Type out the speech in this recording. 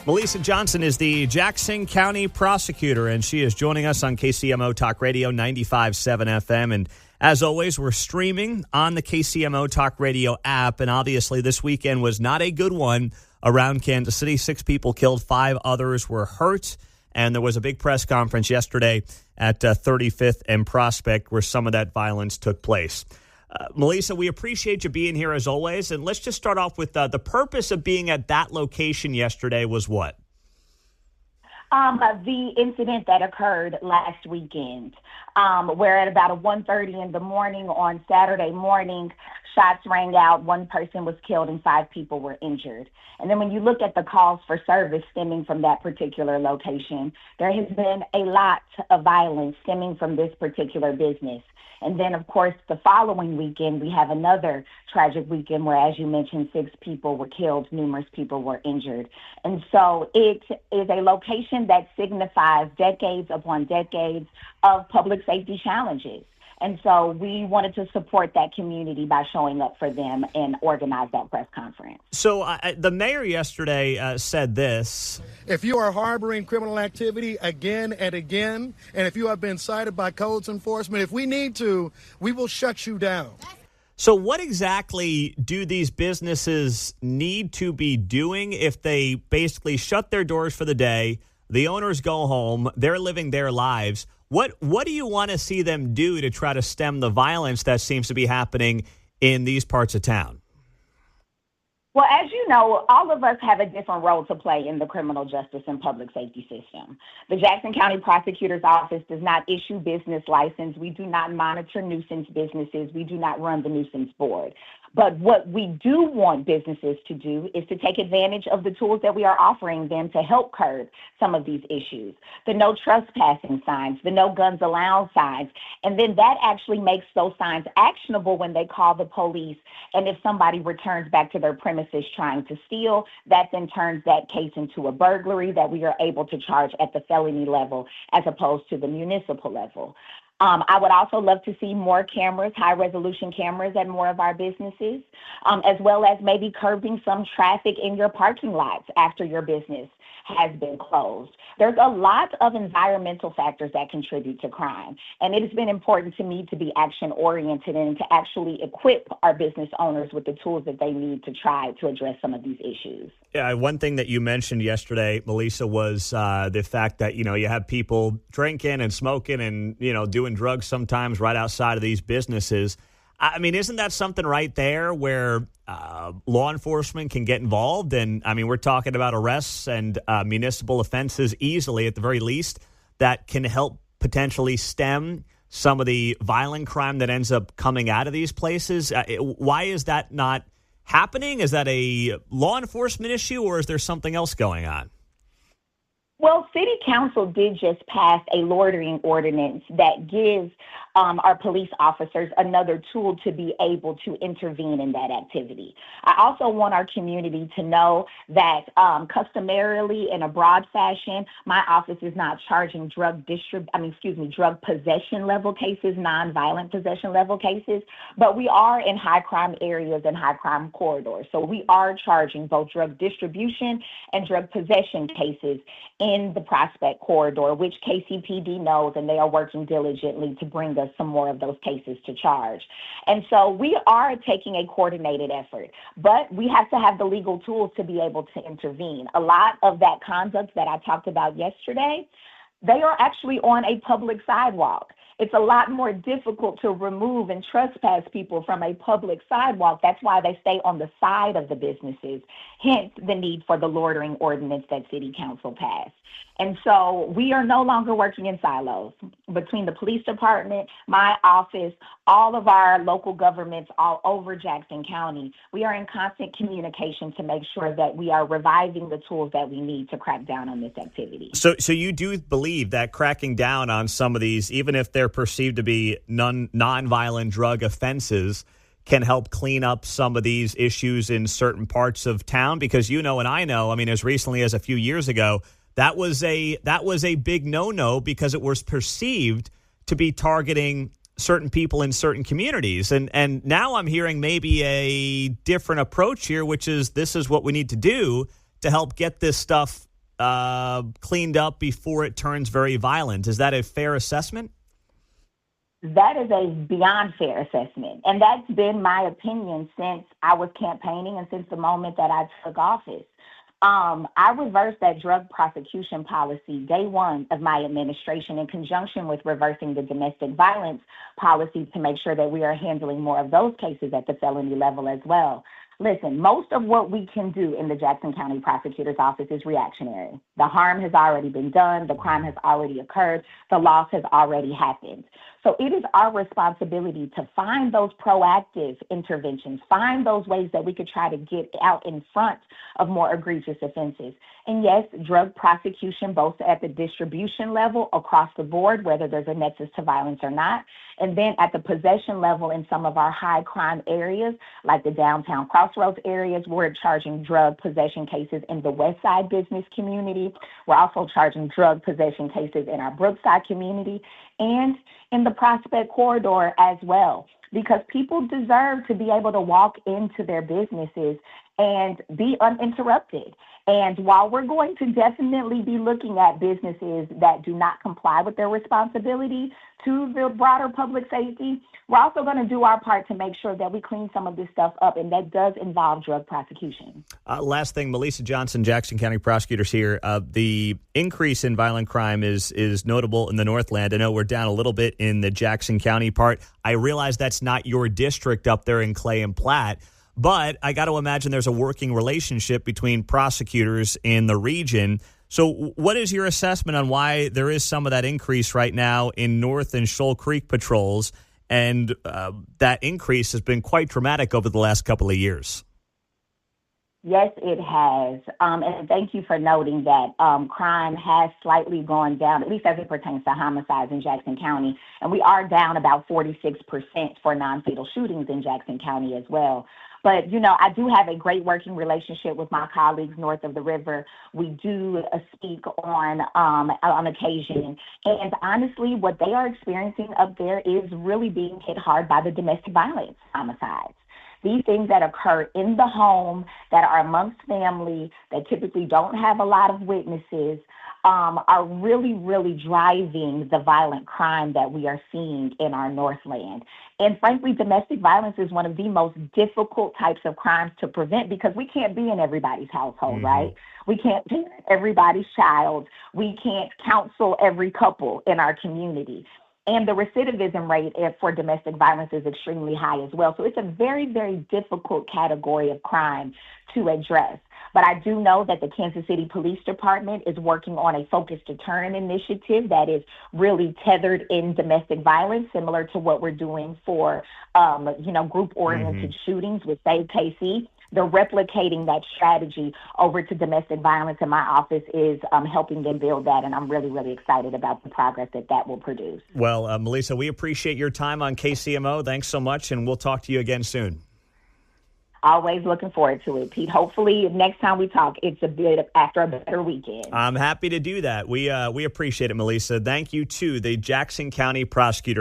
Melesa Johnson is the Jackson County Prosecutor, and she is joining us on KCMO Talk Radio 95.7 FM. And as always, we're streaming on the KCMO Talk Radio app. And obviously, this weekend was not a good one around Kansas City. 6 people killed, 5 others were hurt. And there was a big press conference yesterday at 35th and Prospect where some of that violence took place. Melesa, we appreciate you being here as always. And let's just start off with the purpose of being at that location yesterday was what? The incident that occurred last weekend, where at about 1:30 in the morning on Saturday morning, shots rang out, 1 person was killed and 5 people were injured. And then when you look at the calls for service stemming from that particular location, there has been a lot of violence stemming from this particular business. And then, of course, the following weekend, we have another tragic weekend where, as you mentioned, 6 people were killed, numerous people were injured. And so it is a location that signifies decades upon decades of public safety challenges. And so we wanted to support that community by showing up for them and organize that press conference. So the mayor yesterday said this. If you are harboring criminal activity again and again, and if you have been cited by codes enforcement, if we need to, we will shut you down. So what exactly do these businesses need to be doing if they basically shut their doors for the day, the owners go home, they're living their lives? What do you want to see them do to try to stem the violence that seems to be happening in these parts of town? Well, as you know, all of us have a different role to play in the criminal justice and public safety system. The Jackson County Prosecutor's Office does not issue business license. We do not monitor nuisance businesses. We do not run the nuisance board. But what we do want businesses to do is to take advantage of the tools that we are offering them to help curb some of these issues. The no trespassing signs, the no guns allowed signs, and then that actually makes those signs actionable when they call the police. And if somebody returns back to their premises trying to steal, that then turns that case into a burglary that we are able to charge at the felony level as opposed to the municipal level. I would also love to see more cameras, high-resolution cameras at more of our businesses, as well as maybe curbing some traffic in your parking lots after your business has been closed. There's a lot of environmental factors that contribute to crime, and it has been important to me to be action-oriented and to actually equip our business owners with the tools that they need to try to address some of these issues. Yeah, one thing that you mentioned yesterday, Melesa, was the fact that, you have people drinking and smoking and, doing drugs sometimes right outside of these businesses. I mean, isn't that something right there where law enforcement can get involved? And, we're talking about arrests and municipal offenses easily, at the very least, that can help potentially stem some of the violent crime that ends up coming out of these places. Why is that not happening? Is that a law enforcement issue, or is there something else going on? Well, City Council did just pass a loitering ordinance that gives our police officers another tool to be able to intervene in that activity. I also want our community to know that customarily, in a broad fashion, my office is not charging drug possession level cases, nonviolent possession level cases, but we are in high crime areas and high crime corridors. So we are charging both drug distribution and drug possession cases in the Prospect corridor, which KCPD knows, and they are working diligently to bring us some more of those cases to charge. And so we are taking a coordinated effort, but we have to have the legal tools to be able to intervene. A lot of that conduct that I talked about yesterday, they are actually on a public sidewalk. It's a lot more difficult to remove and trespass people from a public sidewalk. That's why they stay on the side of the businesses, hence the need for the loitering ordinance that City Council passed. And so we are no longer working in silos. Between the police department, my office, all of our local governments all over Jackson County, we are in constant communication to make sure that we are reviving the tools that we need to crack down on this activity. So you do believe that cracking down on some of these, even if they're perceived to be non-violent drug offenses, can help clean up some of these issues in certain parts of town? Because and I know, as recently as a few years ago, that was a big no-no because it was perceived to be targeting certain people in certain communities. And now I'm hearing maybe a different approach here, which is this is what we need to do to help get this stuff cleaned up before it turns very violent. Is that a fair assessment? That is a beyond fair assessment. And that's been my opinion since I was campaigning and since the moment that I took office. I reversed that drug prosecution policy day one of my administration in conjunction with reversing the domestic violence policy to make sure that we are handling more of those cases at the felony level as well. Listen, most of what we can do in the Jackson County Prosecutor's Office is reactionary. The harm has already been done. The crime has already occurred. The loss has already happened. So it is our responsibility to find those proactive interventions, find those ways that we could try to get out in front of more egregious offenses. And yes, drug prosecution, both at the distribution level across the board, whether there's a nexus to violence or not, and then at the possession level in some of our high crime areas, like the downtown crossroads areas, we're charging drug possession cases in the West Side business community. We're also charging drug possession cases in our Brookside community and in the Prospect Corridor as well, because people deserve to be able to walk into their businesses and be uninterrupted. And while we're going to definitely be looking at businesses that do not comply with their responsibility to the broader public safety, we're also going to do our part to make sure that we clean some of this stuff up, and that does involve drug prosecution. Last thing, Melesa Johnson, Jackson County prosecutors here. The increase in violent crime is notable in the Northland. I know we're down a little bit in the Jackson County part. I realize that's not your district up there in Clay and Platte, but I got to imagine there's a working relationship between prosecutors in the region. So what is your assessment on why there is some of that increase right now in North and Shoal Creek patrols? And that increase has been quite dramatic over the last couple of years. Yes, it has. And thank you for noting that crime has slightly gone down, at least as it pertains to homicides in Jackson County. And we are down about 46% for non-fatal shootings in Jackson County as well. But, you know, I do have a great working relationship with my colleagues north of the river. We do speak on occasion. And honestly, what they are experiencing up there is really being hit hard by the domestic violence homicides. These things that occur in the home, that are amongst family, that typically don't have a lot of witnesses, are really, really driving the violent crime that we are seeing in our Northland. And frankly, domestic violence is one of the most difficult types of crimes to prevent because we can't be in everybody's household, right? We can't parent everybody's child. We can't counsel every couple in our community. And the recidivism rate for domestic violence is extremely high as well. So it's a very, very difficult category of crime to address. But I do know that the Kansas City Police Department is working on a Focus Deterrent initiative that is really tethered in domestic violence, similar to what we're doing for, group-oriented shootings with Save KC. They're replicating that strategy over to domestic violence, and my office is helping them build that, and I'm really, really excited about the progress that will produce. Well, Melesa, we appreciate your time on KCMO. Thanks so much, and we'll talk to you again soon. Always looking forward to it, Pete. Hopefully, next time we talk, it's a bit after a better weekend. I'm happy to do that. We appreciate it, Melesa. Thank you to the Jackson County Prosecutor.